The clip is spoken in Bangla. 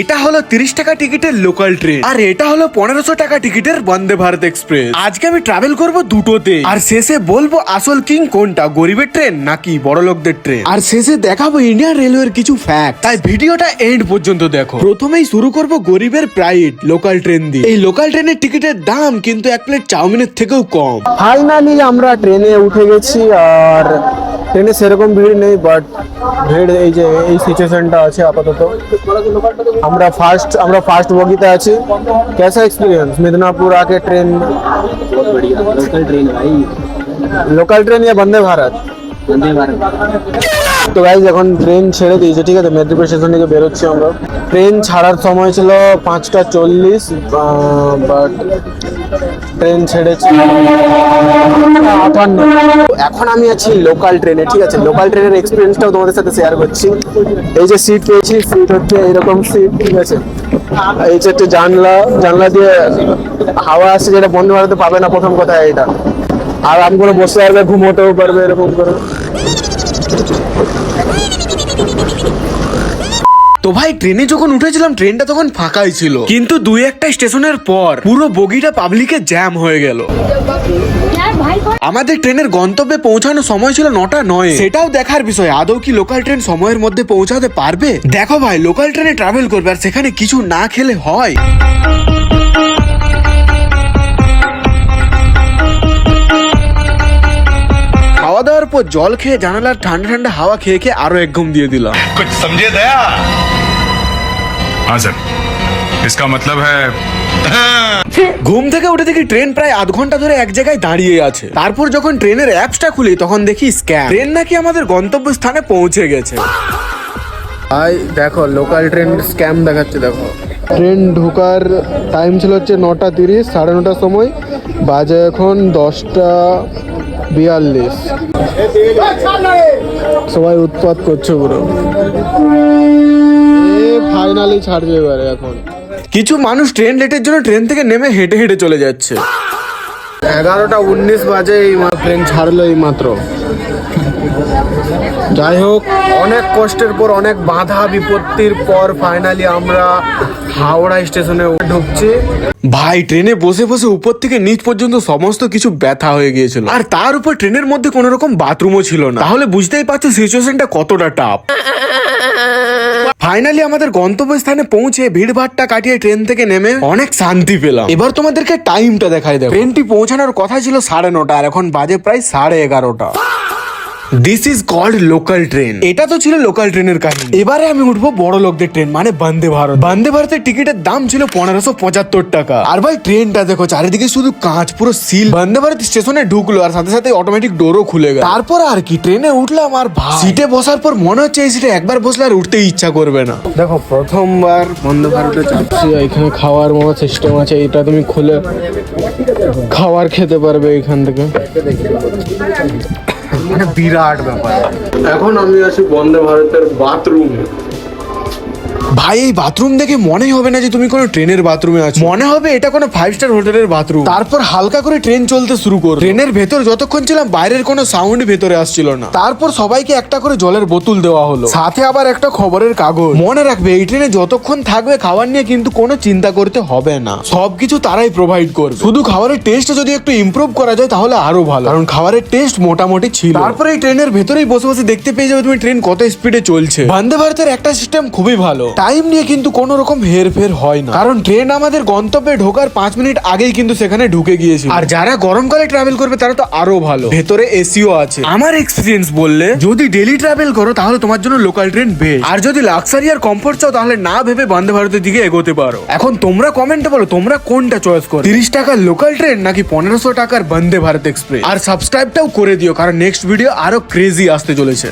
এটা হলো 30 টাকা টিকিটের লোকাল ট্রেন, আর এটা হলো 1500 টাকা টিকিটের বন্দে ভারত এক্সপ্রেস। আজকে আমি ট্রাভেল করব দুটোতে, আর শেষে বলবো আসল কিং কোনটা, গরিবের ট্রেন নাকি বড় লোকদের ট্রেন। আর শেষে দেখাবো ইন্ডিয়ান রেলওয়ের কিছু ফ্যাক্ট, তাই ভিডিওটা এন্ড পর্যন্ত দেখো। প্রথমেই শুরু করব গরিবের প্রাইড লোকাল ট্রেন দিয়ে। এই লোকাল ট্রেনের টিকিটের দাম কিন্তু এক প্লেট চাউমিনের থেকেও কম। ফাইনালি আমরা ট্রেনে উঠে গেছি, আর ট্রেনে সেরকম ভিড় নেই, বাট ভিড় এই যে এই সিচুয়েশনটা আছে আপাতত। আমরা ফার্স্ট বগিতে আছি। कैसा एक्सपीरियंस मिदनापुर आके ट्रेन? बहुत बढ़िया लोकल ट्रेन भाई। লোকাল ট্রেন या বন্দে ভারত? वंदे भारत। তো গাইজ এখন ট্রেন ছেড়ে দিয়েছে, ঠিক আছে। মেদিনীপুর স্টেশন থেকে বেরোচ্ছি আমরা। ট্রেন ছাড়ার সময় ছিল 5:40, বাট ট্রেন ছেড়েছি 58। এখন আমি আছি লোকাল ট্রেনে, ঠিক আছে। লোকাল ট্রেনের এক্সপিরিয়েন্সটাও তোমাদের সাথে শেয়ার করছি। এই যে সিট পেয়েছি, সিট হচ্ছে এরকম সিট, ঠিক আছে। এই যে একটা জানলা দিয়ে হাওয়া আসছে, যেটা বন্দে ভারতে পাবে না, প্রথম কথা এটা। আরাম করে বসে পারবে, ঘুমোতেও পারবে এরকম করে। তো ভাই ট্রেনে যখন উঠেছিলাম ট্রেনটা তখন ফাঁকাই ছিল, কিন্তু দুই একটা স্টেশনের পর পুরো বগিটা পাবলিকে জ্যাম হয়ে গেল। আমাদের ট্রেনের গন্তব্যে পৌঁছানোর সময় ছিল 9:09। সেটাও দেখার বিষয়, আদৌ কি লোকাল ট্রেন সময়ের মধ্যে পৌঁছাতে পারবে। দেখো ভাই, লোকাল ট্রেনে ট্রাভেল করবে আর সেখানে কিছু না খেলে হয়? খাওয়া দাওয়ার পর জল খেয়ে জানালার ঠান্ডা ঠান্ডা হাওয়া খেয়ে খেয়ে আরো এক ঘুম দিয়ে দিলাম। कुछ समझे दया? हाँ सर, इसका मतलब है ঘুম থেকে উঠে দেখি ট্রেন প্রায় আধ ঘন্টা ধরে এক জায়গায় দাঁড়িয়ে আছে। তারপর যখন ট্রেনের অ্যাপসটা খুলি তখন দেখি স্ক্যাম, ট্রেন নাকি আমাদের গন্তব্য স্থানে পৌঁছে গেছে। ভাই দেখো, লোকাল ট্রেন স্ক্যাম দেখাচ্ছে, দেখো। ট্রেন ঢোকার টাইম ছিল হচ্ছে 9:30, 9:30 সময়, বাজে এখন 10:42। সবাই উৎপাত করছে পুরো। ফাইনালি ছাড়বে এবারে। এখন কিছু মানুষ ট্রেন লেটের জন্য ট্রেন থেকে নেমে হেঁটে হেঁটে চলে যাচ্ছে। 11:19 বাজে, এই ট্রেন ছাড়লো এই মাত্র। যাই হোক, অনেক কষ্টের পর, অনেক বাধা বিপত্তির পর ফাইনালি আমরা হাওড়া স্টেশনে ঢুকছি। ভাই ট্রেনে বসে বসে উপর থেকে নিচ পর্যন্ত সমস্ত কিছু ব্যথা হয়ে গিয়েছিল, আর তার উপর ট্রেনের মধ্যে কোনো রকম বাথরুমও ছিল না। তাহলে বুঝতেই পারছো সিচুয়েশনটা কতটা টাফ। ফাইনালি আমাদের গন্তব্যস্থানে পৌঁছে ভিড়ভাট্টা কাটিয়ে ট্রেন থেকে নেমে অনেক শান্তি পেলাম। এবার তোমাদেরকে টাইমটা দেখাই দেবো। ট্রেনটি পৌঁছানোর কথা ছিল 9:30, আর এখন বাজে প্রায় 11:30। This is called local train. এটা তো ছিল লোকাল ট্রেনের কাহিনী। এবারে আমি উঠবো বড় লোকদের ট্রেন, মানে বন্দে ভারত। বন্দে ভারতের টিকিটের দাম ছিল 1575 টাকা। আর ভাই ট্রেনটা দেখো, চারিদিকে শুধু কাঁচ, পুরো সিল। বন্দে ভারত স্টেশনে ঢুকলো আর সাথে সাথে অটোমেটিক ডোরও খুলে গেল। তারপর আর কি, ট্রেনে উঠলাম, আর ভাই সিটে বসার পর মনে হচ্ছে এই সিটে একবার বসলে আর উঠতে ইচ্ছা করবে না। দেখো, প্রথমবার বন্দে ভারতে চাপছি। এখানে খাওয়ার মতো সিস্টেম আছে, এটা তুমি খুলে খাবার খেতে পারবে এখান থেকে। মানে বিরাট ব্যাপার। এখন আমি আছি বন্দে ভারতের বাথরুমে। ভাই এই বাথরুম দেখে মনেই হবে না যে তুমি কোনো ট্রেনের বাথরুমে আছো, মনে হবে এটা কোনো 5 স্টার হোটেলের বাথরুম। তারপর হালকা করে ট্রেন চলতে শুরু করলো। ট্রেনের ভেতর যতক্ষণ ছিলাম বাইরের কোনো সাউন্ড ভেতরে আসছিল না। তারপর সবাইকে একটা করে জলের বোতল দেওয়া হলো, সাথে আবার একটা খবরের কাগজ। মনে রাখবে, এই ট্রেনে যতক্ষণ থাকবে খাবার নিয়ে কিন্তু কোনো চিন্তা করতে হবে না, সবকিছু তারাই প্রোভাইড করবে। শুধু খাবারের টেস্ট যদি একটু ইমপ্রুভ করা যায় তাহলে আরো ভালো, কারণ খাবারের টেস্ট মোটামুটি ছিল। তারপরে এই ট্রেনের ভেতরেই বসে বসে দেখতে পেয়ে যাবে তুমি ট্রেন কত স্পিডে চলছে। বন্দে ভারতের একটা সিস্টেম খুবই ভালো, টাইম নিয়ে কিন্তু কোনো রকম হেরফের হয় না, কারণ ট্রেন আমাদের গন্তব্যে ঢোকার 5 মিনিট আগেই কিন্তু সেখানে ঢুকে গিয়েছিল। আর যারা গরমকালে ট্রাভেল করবে তারা তো আরো ভালো, ভেতরে এসিও আছে। আমার এক্সপিরিয়েন্স বললে, যদি ডেলি ট্রাভেল করো তাহলে তোমার জন্য লোকাল ট্রেন বেস্ট, আর যদি লাক্সারি আর কমফোর্ট চাও তাহলে না ভেবে বন্দে ভারতের দিকে এগোতে পারো। এখন তোমরা কমেন্টে বলো তোমরা কোনটা চয়েস করো, 30 টাকার লোকাল ট্রেন নাকি 1500 টাকার বন্দে ভারত এক্সপ্রেস। আর সাবস্ক্রাইবটাও করে দিও, কারণ নেক্সট ভিডিও আরো ক্রেজি আসতে চলেছে।